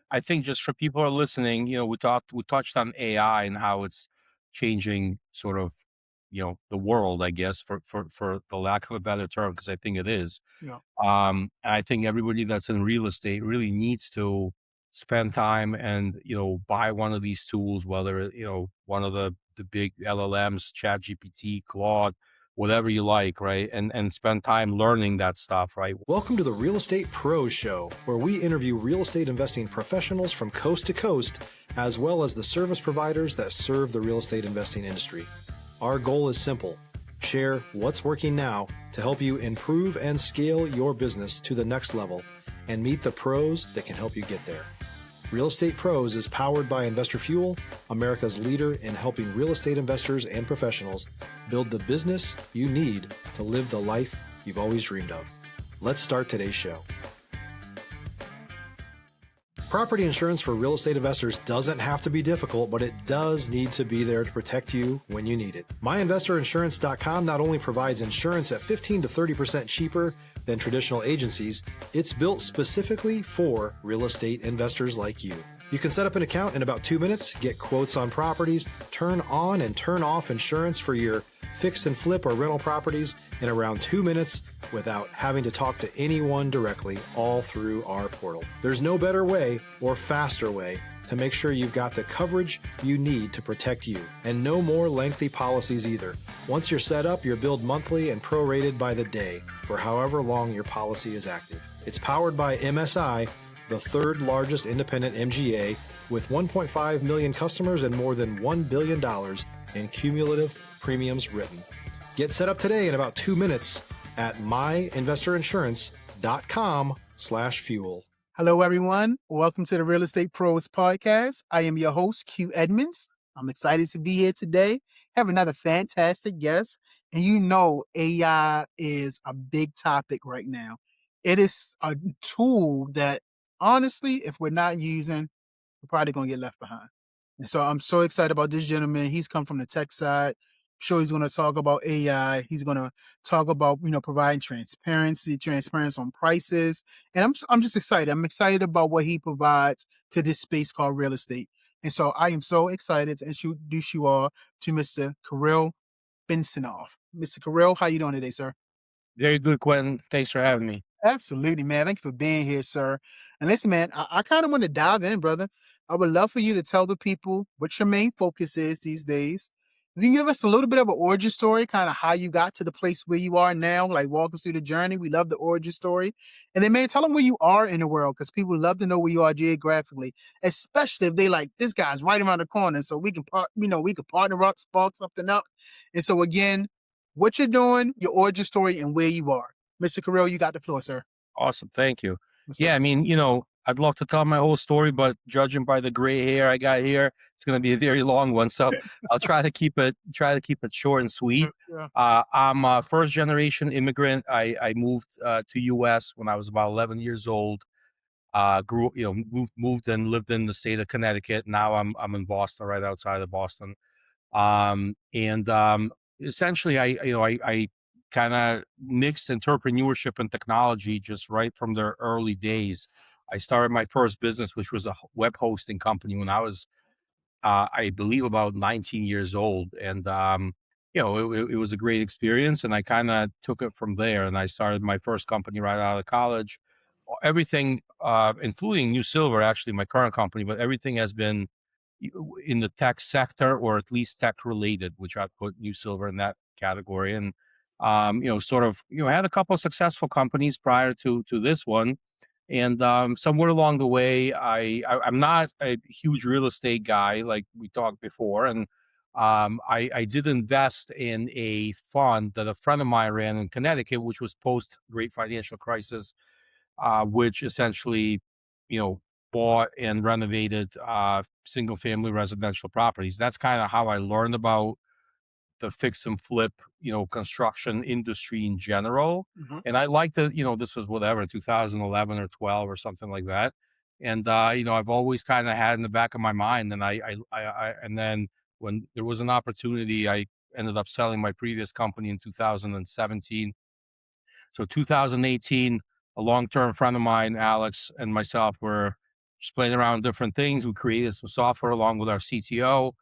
I think just for people who are listening, we touched on AI and how it's changing sort of, the world, I guess, for the lack of a better term, because I think it is. Yeah. And I think everybody that's in real estate really needs to spend time and, buy one of these tools, whether, one of the big LLMs, ChatGPT, Claude, whatever you like, right? And spend time learning that stuff, right? Welcome to the Real Estate Pros Show, where we interview real estate investing professionals from coast to coast, as well as the service providers that serve the real estate investing industry. Our goal is simple: share what's working now to help you improve and scale your business to the next level and meet the pros that can help you get there. Real Estate Pros is powered by Investor Fuel, America's leader in helping real estate investors and professionals build the business you need to live the life you've always dreamed of. Let's start today's show. Property insurance for real estate investors doesn't have to be difficult, but it does need to be there to protect you when you need it. MyInvestorInsurance.com not only provides insurance at 15 to 30% cheaper than traditional agencies, it's built specifically for real estate investors like you. You can set up an account in about 2 minutes, get quotes on properties, turn on and turn off insurance for your fix and flip or rental properties in around 2 minutes without having to talk to anyone directly, all through our portal. There's no better way or faster way to make sure you've got the coverage you need to protect you, and no more lengthy policies either. Once you're set up, you're billed monthly and prorated by the day for however long your policy is active. It's powered by MSI, the third largest independent MGA, with 1.5 million customers and more than $1 billion in cumulative premiums written. Get set up today in about 2 minutes at myinvestorinsurance.com/fuel. Hello, everyone. Welcome to the Real Estate Pros Podcast. I am your host, Q Edmonds. I'm excited to be here today. Have another fantastic guest. And AI is a big topic right now. It is a tool that, honestly, if we're not using, we're probably going to get left behind. And so I'm so excited about this gentleman. He's come from the tech side. I'm sure he's going to talk about AI. He's going to talk about, providing transparency on prices. And I'm just excited. I'm excited about what he provides to this space called real estate. And so I am so excited to introduce you all to Mr. Kirill Bensonoff. Mr. Kirill, how you doing today, sir? Very good, Quentin. Thanks for having me. Absolutely, man. Thank you for being here, sir. And listen, man, I kind of want to dive in, brother. I would love for you to tell the people what your main focus is these days. You can give us a little bit of an origin story, kind of how you got to the place where you are now, like walk us through the journey. We love the origin story. And then, man, tell them where you are in the world, because people love to know where you are geographically, especially if they like, this guy's right around the corner. So we can, we can partner up, spark something up. And so again, what you're doing, your origin story, and where you are. Mr. Kirill, you got the floor, sir. Awesome. Thank you. What's Yeah, up? I mean, I'd love to tell my whole story, but judging by the gray hair I got here, it's going to be a very long one. So I'll try to keep it short and sweet. Yeah. I'm a first generation immigrant. I moved to US when I was about 11 years old. Moved and lived in the state of Connecticut. Now I'm in Boston, right outside of Boston. And Essentially, I kind of mixed entrepreneurship and technology just right from the early days. I started my first business, which was a web hosting company, when I was, I believe, about 19 years old, and it was a great experience, and I kind of took it from there. And I started my first company right out of college. Everything, including New Silver, actually my current company, but everything has been in the tech sector, or at least tech related, which I put New Silver in that category. And sort of, had a couple of successful companies prior to this one. And somewhere along the way, I'm not a huge real estate guy like we talked before, and I did invest in a fund that a friend of mine ran in Connecticut, which was post Great Financial Crisis, which essentially, bought and renovated single family residential properties. That's kind of how I learned about the fix and flip, construction industry in general. Mhm. And I liked it, this was whatever, 2011 or 12 or something like that. And, I've always kind of had in the back of my mind. And and then when there was an opportunity, I ended up selling my previous company in 2017. So 2018, a long-term friend of mine, Alex, and myself were just playing around with different things. We created some software along with our CTO.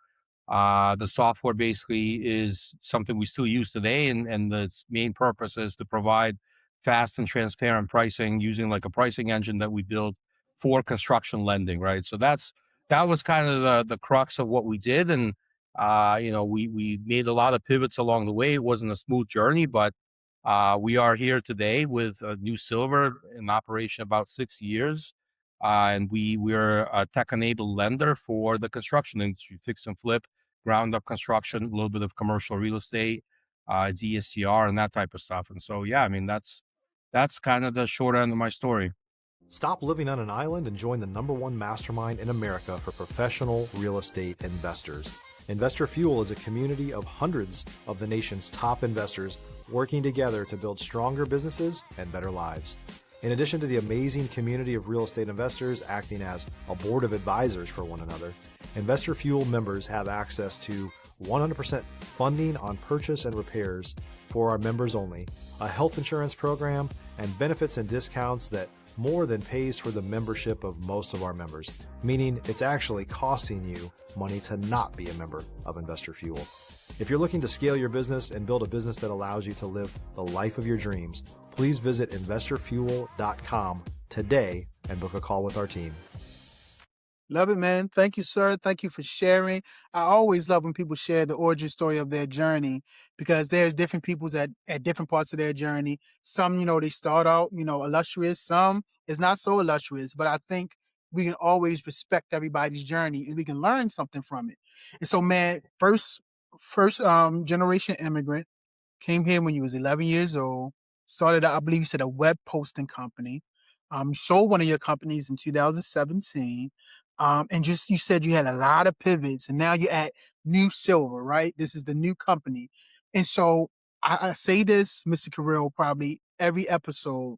The software basically is something we still use today, and its main purpose is to provide fast and transparent pricing using like a pricing engine that we built for construction lending, right? So that was kind of the crux of what we did, and we made a lot of pivots along the way. It wasn't a smooth journey, but we are here today with a new Silver in operation about 6 years. And we're a tech-enabled lender for the construction industry, fix and flip, ground up construction, a little bit of commercial real estate, DSCR and that type of stuff. And so, yeah, I mean, that's kind of the short end of my story. Stop living on an island and join the #1 mastermind in America for professional real estate investors. Investor Fuel is a community of hundreds of the nation's top investors working together to build stronger businesses and better lives. In addition to the amazing community of real estate investors acting as a board of advisors for one another, Investor Fuel members have access to 100% funding on purchase and repairs for our members only, a health insurance program, and benefits and discounts that more than pays for the membership of most of our members, meaning it's actually costing you money to not be a member of Investor Fuel. If you're looking to scale your business and build a business that allows you to live the life of your dreams, please visit investorfuel.com today and book a call with our team. Love it, man. Thank you, sir. Thank you for sharing. I always love when people share the origin story of their journey, because there's different people's at different parts of their journey. Some, they start out, illustrious. Some is not so illustrious, but I think we can always respect everybody's journey and we can learn something from it. And so, man, first generation immigrant, came here when you was 11 years old, started, I believe you said, a web posting company, sold one of your companies in 2017. And just, you said you had a lot of pivots and now you're at New Silver, right? This is the new company. And so I say this, Mr. Kirill, probably every episode,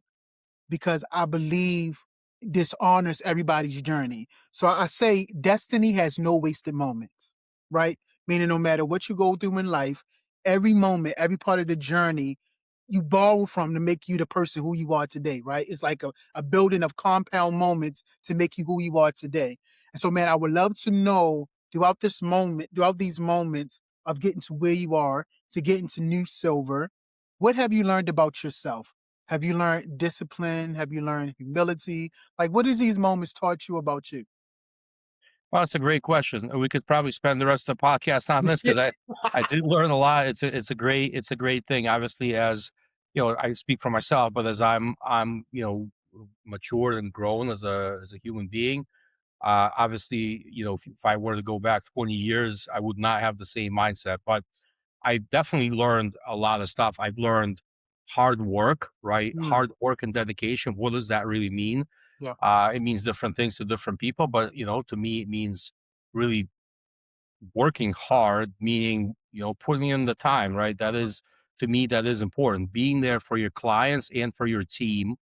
because I believe this honors everybody's journey. So I say destiny has no wasted moments, right? Meaning no matter what you go through in life, every moment, every part of the journey, you borrow from to make you the person who you are today, right? It's like a building of compound moments to make you who you are today. And so, man, I would love to know throughout these moments of getting to where you are, to getting to New Silver, what have you learned about yourself? Have you learned discipline? Have you learned humility? Like, what has these moments taught you about you? Well, that's a great question. We could probably spend the rest of the podcast on this because I did learn a lot. It's a great thing. Obviously, as I speak for myself, but as I'm matured and grown as a human being. Obviously, if I were to go back 20 years, I would not have the same mindset. But I definitely learned a lot of stuff. I've learned hard work, right? Mm, Hard work and dedication. What does that really mean? yeah, It means different things to different people, but to me, it means really working hard, meaning putting in the time, right? That is, to me, that is important. Being there for your clients and for your team,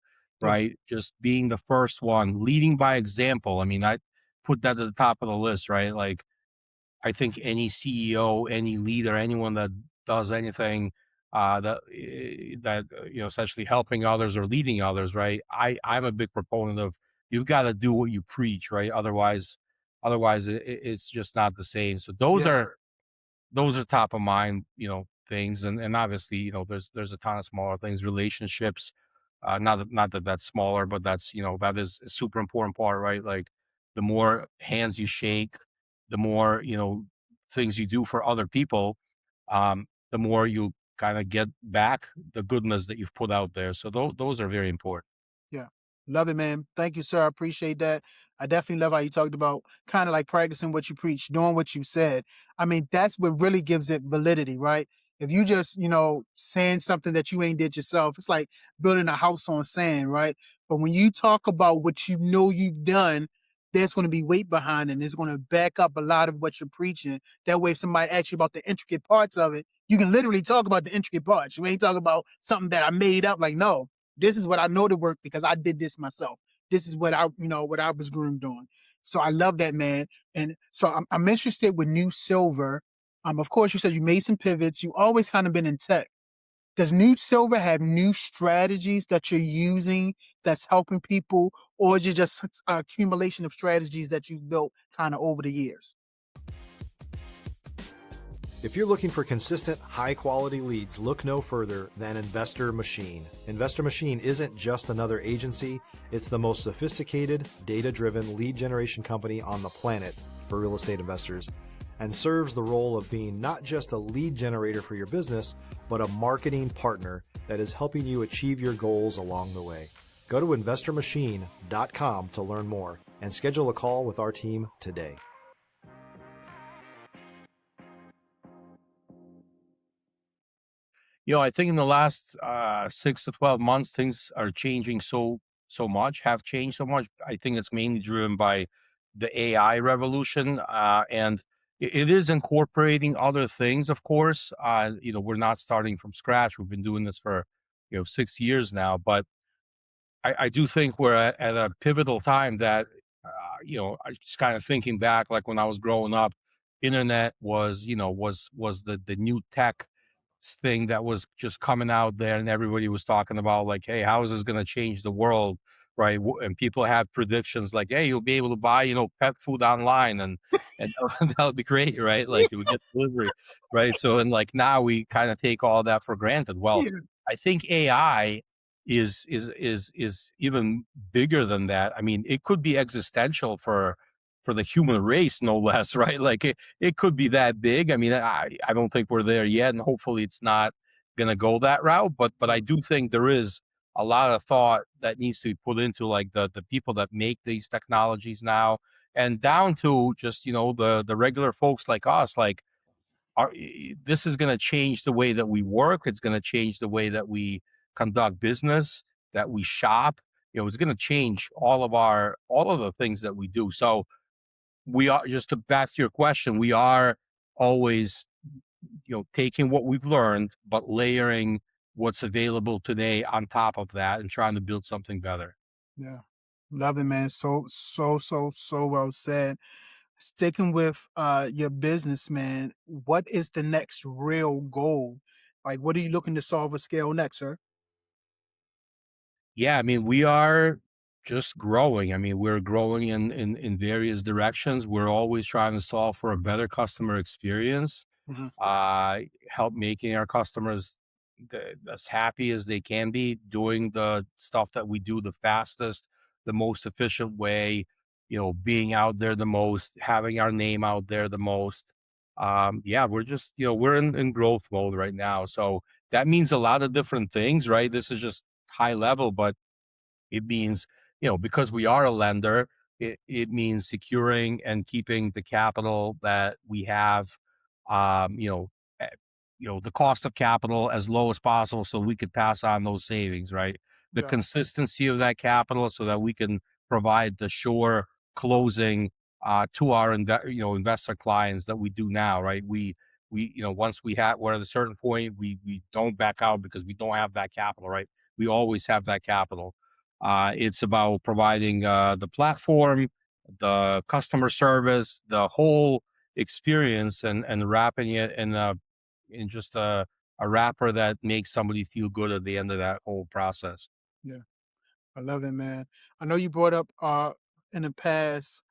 yeah, right? Just being the first one, leading by example. I mean, I put that at the top of the list, right? Like, I think any CEO, any leader, anyone that does anything that essentially helping others or leading others, right? I'm a big proponent of, you've got to do what you preach, right? Otherwise it's just not the same. So those yeah, are top of mind, things, and obviously, there's a ton of smaller things, relationships. Not that that's smaller, but that's that is a super important part, right? Like, the more hands you shake, the more things you do for other people, the more you kind of get back the goodness that you've put out there. So those are very important. yeah. Love it, man. Thank you, sir. I appreciate that. I definitely love how you talked about kind of like practicing what you preach, doing what you said. I mean, that's what really gives it validity, right? If you just, saying something that you ain't did yourself, it's like building a house on sand, right? But when you talk about what you know you've done, there's going to be weight behind it, and it's going to back up a lot of what you're preaching. That way, if somebody asks you about the intricate parts of it, you can literally talk about the intricate parts. You ain't talking about something that I made up. Like, no, this is what I know to work because I did this myself. This is what I was groomed on. So I love that, man. And so I'm interested with New Silver. Of course, you said you made some pivots. You always kind of been in tech. Does New Silver have new strategies that you're using that's helping people, or is it just an accumulation of strategies that you've built kind of over the years? If you're looking for consistent, high-quality leads, look no further than Investor Machine. Investor Machine isn't just another agency, it's the most sophisticated, data-driven lead generation company on the planet for real estate investors, and serves the role of being not just a lead generator for your business, but a marketing partner that is helping you achieve your goals along the way. Go to investormachine.com to learn more and schedule a call with our team today. I think in the last 6 to 12 months, things are changing so much, have changed so much. I think it's mainly driven by the AI revolution, and it is incorporating other things, of course. We're not starting from scratch. We've been doing this for 6 years now, but I do think we're at a pivotal time that I just kind of thinking back, like when I was growing up, internet was the new tech thing that was just coming out there, and everybody was talking about, like, hey, how is this going to change the world, right? And people had predictions like, hey, you'll be able to buy pet food online, and that would be great, right? Like it would get delivery, right? So, and like now we kind of take all that for granted. Well, Yeah, I think AI is even bigger than that. I mean, it could be existential for the human race, no less, right? Like it could be that big. I mean, I don't think we're there yet, and hopefully it's not going to go that route. But I do think there is a lot of thought that needs to be put into like the people that make these technologies now, and down to just the regular folks like us. Like, this is going to change the way that we work. It's going to change the way that we conduct business, that we shop. It's going to change all of the things that we do. So we are, just to back to your question, we are always taking what we've learned but layering what's available today on top of that and trying to build something better. yeah. Love it, man. So well said. Sticking with your business, man, what is the next real goal? Like, what are you looking to solve or scale next, sir? Yeah, I mean, we are just growing. I mean, we're growing in various directions. We're always trying to solve for a better customer experience, Mhm. help making our customers as happy as they can be, doing the stuff that we do the fastest, the most efficient way, being out there the most, having our name out there the most. Yeah, we're just, we're in growth mode right now. So that means a lot of different things, right? This is just high level, but it means, because we are a lender, it means securing and keeping the capital that we have, um, you know, eh, the cost of capital as low as possible so we could pass on those savings, right? The Yeah, consistency of that capital so that we can provide the sure closing to our investor clients that we do now, right? We once we're at a certain point, we don't back out because we don't have that capital, right? We always have that capital. It's about providing the platform, the customer service, the whole experience, and wrapping it in just a wrapper that makes somebody feel good at the end of that whole process. yeah. I love it, man. I know you brought up in the past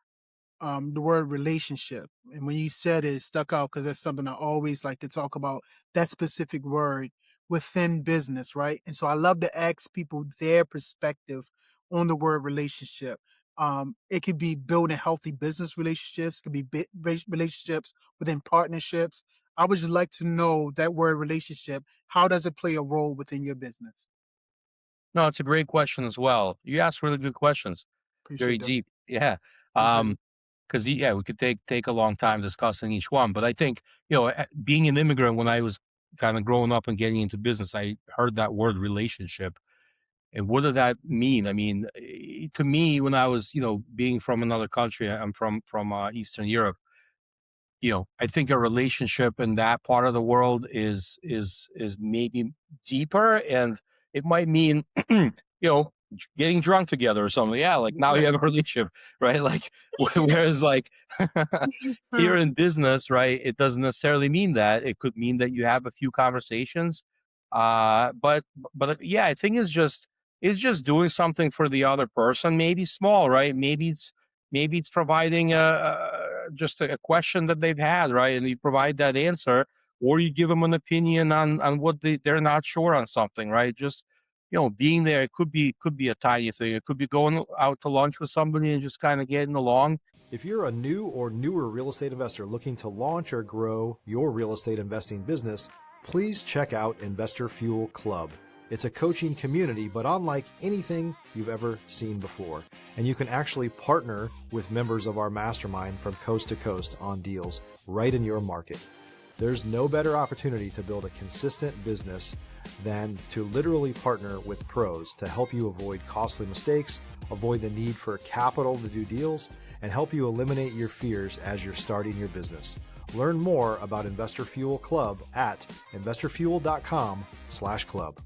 the word relationship. And when you said it, it stuck out because that's something I always like to talk about, that specific word within business, right? And so I love to ask people their perspective on the word relationship. It could be building healthy business relationships, it could be relationships within partnerships. I would just like to know that word relationship. How does it play a role within your business? No, it's a great question as well. You ask really good questions, very Appreciate that. deep. Yeah. Appreciate it. Because yeah, we could take a long time discussing each one, but I think being an immigrant, when I was kind of growing up and getting into business, I heard that word relationship. And what did that mean? I mean, to me, when I was, being from another country, I'm from Eastern Europe. I think a relationship in that part of the world is maybe deeper, and it might mean, getting drunk together or something. Yeah, like now you have a relationship, right? Like, whereas like here in business, right, it doesn't necessarily mean that. It could mean that you have a few conversations, But yeah, I think it's just doing something for the other person, maybe small, right? Maybe it's providing just a question that they've had, right? And you provide that answer, or you give them an opinion on what they're not sure on something, right? Just being there. It could be a tiny thing. It could be going out to lunch with somebody and just kind of getting along. If you're a new or newer real estate investor looking to launch or grow your real estate investing business, please check out Investor Fuel Club. It's a coaching community, but unlike anything you've ever seen before. And you can actually partner with members of our mastermind from coast to coast on deals right in your market. There's no better opportunity to build a consistent business than to literally partner with pros to help you avoid costly mistakes, avoid the need for capital to do deals, and help you eliminate your fears as you're starting your business. Learn more about Investor Fuel Club at investorfuel.com/club.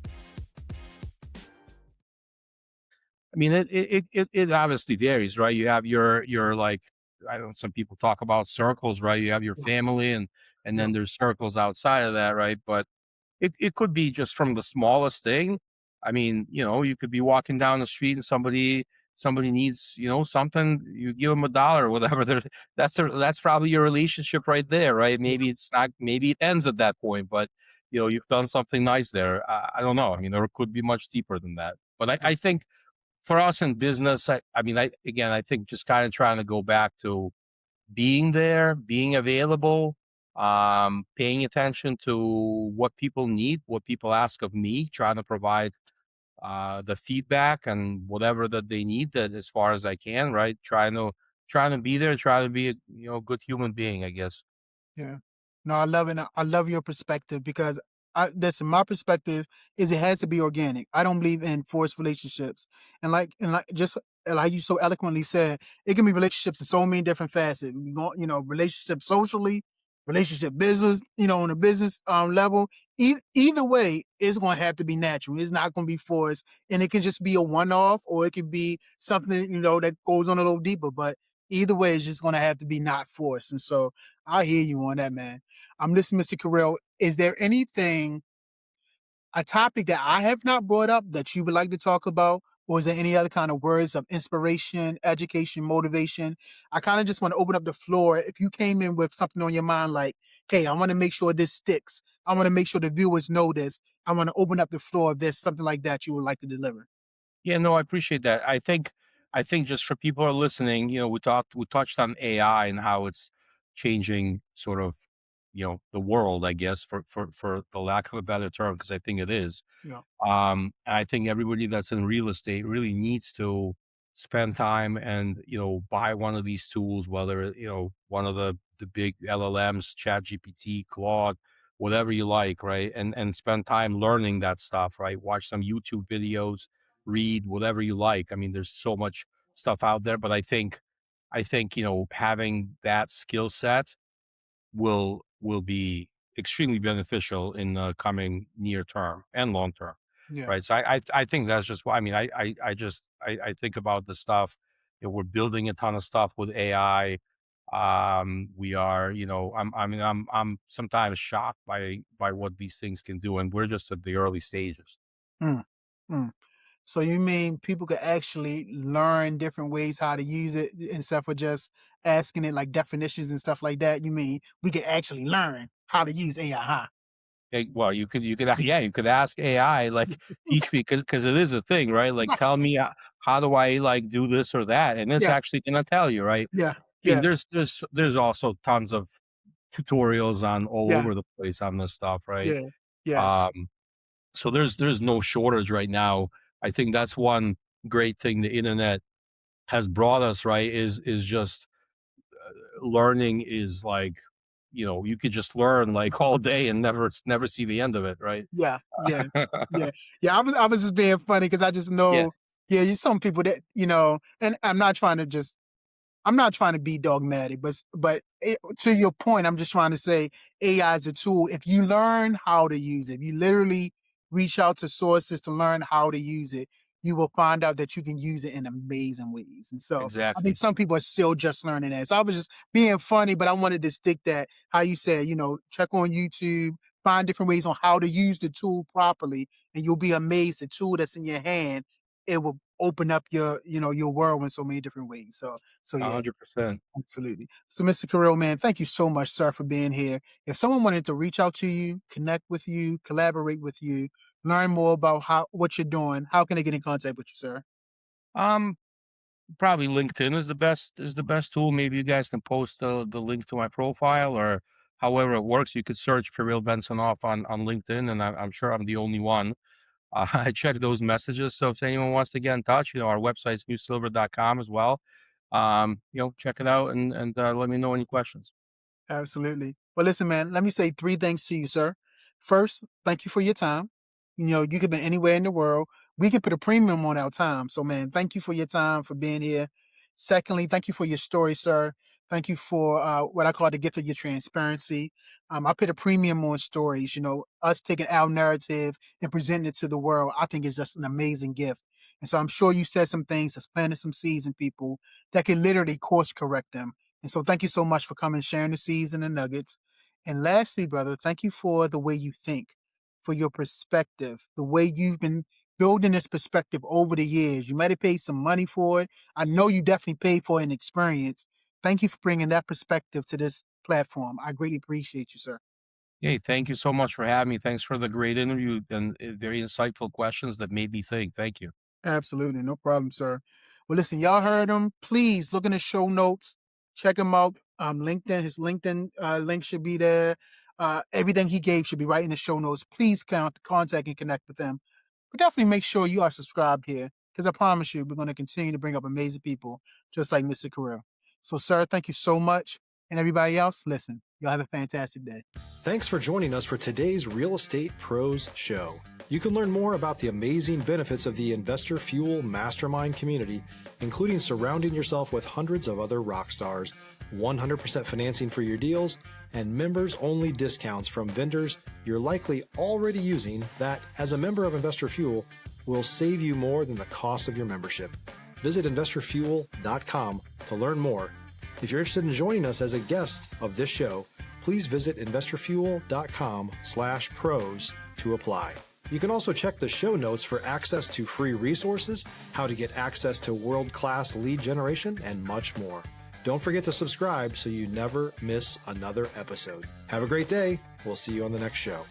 I mean, it obviously varies, right? You have your like, I don't know, some people talk about circles, right? You have your Yeah, family, and yeah, then there's circles outside of that, right? But it could be just from the smallest thing. I mean, you could be walking down the street and somebody needs, something, you give them $1 or whatever. That's probably your relationship right there, right? yeah, Maybe it's not, maybe it ends at that point, but you've done something nice there. I don't know. I mean, or it could be much deeper than that. But I think for us in business, I mean, I think just kind of trying to go back to being there, being available, paying attention to what people need, what people ask of me, trying to provide the feedback and whatever that they need, that as far as I can, right? Trying to be there, trying to be a good human being, I guess. yeah. No, I love it. I love your perspective because listen, my perspective is it has to be organic. I don't believe in forced relationships. And like just like you so eloquently said, it can be relationships in so many different facets. Relationship socially, relationship business, on a business level. Either way, it's going to have to be natural. It's not going to be forced. And it can just be a one-off or it could be something, that goes on a little deeper. But either way, it's just going to have to be not forced. And so I hear you on that, man. Listen, Mr. Kirill, is there anything, a topic that I have not brought up that you would like to talk about? Or is there any other kind of words of inspiration, education, motivation? I kind of just want to open up the floor. If you came in with something on your mind, like, hey, I want to make sure this sticks. I want to make sure the viewers know this. I want to open up the floor if there's something like that you would like to deliver. Yeah, no, I appreciate that. I think just for people who are listening, we touched on AI and how it's changing sort of, the world, I guess, for the lack of a better term, because I think it is. Yeah. And I think everybody that's in real estate really needs to spend time and, buy one of these tools, whether, one of the big LLMs, ChatGPT, Claude, whatever you like, right? And spend time learning that stuff, right? Watch some YouTube videos, read whatever you like. I mean, there's so much stuff out there, but I think, having that skill set will be extremely beneficial in the coming near term and long term, Yeah. right? So I think that's just why. I mean, I think about the stuff. We're building a ton of stuff with AI. We are, I'm sometimes shocked by what these things can do, and we're just at the early stages. Mm, mm. So you mean people could actually learn different ways how to use it instead of just asking it like definitions and stuff like that? You mean we could actually learn how to use AI, huh? Well, yeah, you could ask AI, like, teach me, because it is a thing, right? Like, Right. tell me, how do I, like, do this or that? And it's Yeah, actually gonna tell you, right? yeah, I mean, yeah, there's also tons of tutorials on all yeah, over the place on this stuff, right? yeah, yeah, Um, so there's no shortage right now. I think that's one great thing the internet has brought us, right? Is just learning is like, you could just learn like all day and never see the end of it, right? yeah, yeah, yeah, yeah. I was just being funny because I just Yeah, know, yeah, you some people that, and I'm not trying to be dogmatic, but to your point, I'm just trying to say AI is a tool. If you learn how to use it, if you literally reach out to sources to learn how to use it, you will find out that you can use it in amazing ways. And so I think exactly. some people are still just learning that. So I was just being funny, but I wanted to stick that, how you said, check on YouTube, find different ways on how to use the tool properly, and you'll be amazed the tool that's in your hand, it will open up your world in so many different ways. So yeah. 100%. Absolutely. So, Mr. Kirill, man, thank you so much, sir, for being here. If someone wanted to reach out to you, connect with you, collaborate with you, learn more about what you're doing, how can they get in contact with you, sir? Um, Probably LinkedIn is the best tool. Maybe you guys can post the link to my profile, or however it works. You could search Kirill Bensonoff on LinkedIn, and I'm sure I'm the only one. I check those messages. So if anyone wants to get in touch, our website's newsilver.com as well. Check it out and let me know any questions. Absolutely. Well, listen, man, let me say three things to you, sir. First, thank you for your time. You could be anywhere in the world. We could put a premium on our time. So, man, thank you for your time, for being here. Secondly, thank you for your story, sir. Thank you for what I call the gift of your transparency. I put a premium on stories. Us taking our narrative and presenting it to the world, I think is just an amazing gift. And so I'm sure you said some things that's planted some seeds in people that can literally course correct them. And so thank you so much for coming, sharing the seeds and the nuggets. And lastly, brother, thank you for the way you think, for your perspective, the way you've been building this perspective over the years. You might have paid some money for it. I know you definitely paid for an experience. Thank you for bringing that perspective to this platform. I greatly appreciate you, sir. Hey, thank you so much for having me. Thanks for the great interview and very insightful questions that made me think. Thank you. Absolutely. No problem, sir. Well, listen, y'all heard him. Please look in the show notes. Check him out. LinkedIn, his LinkedIn link should be there. Everything he gave should be right in the show notes. Please contact and connect with him. But definitely make sure you are subscribed here, because I promise you, we're going to continue to bring up amazing people just like Mr. Kirill. So, sir, thank you so much. And everybody else, listen, y'all have a fantastic day. Thanks for joining us for today's Real Estate Pros Show. You can learn more about the amazing benefits of the Investor Fuel Mastermind community, including surrounding yourself with hundreds of other rock stars, 100% financing for your deals, and members-only discounts from vendors you're likely already using that, as a member of Investor Fuel, will save you more than the cost of your membership. Visit investorfuel.com to learn more. If you're interested in joining us as a guest of this show, please visit investorfuel.com/pros to apply. You can also check the show notes for access to free resources, how to get access to world-class lead generation, and much more. Don't forget to subscribe so you never miss another episode. Have a great day. We'll see you on the next show.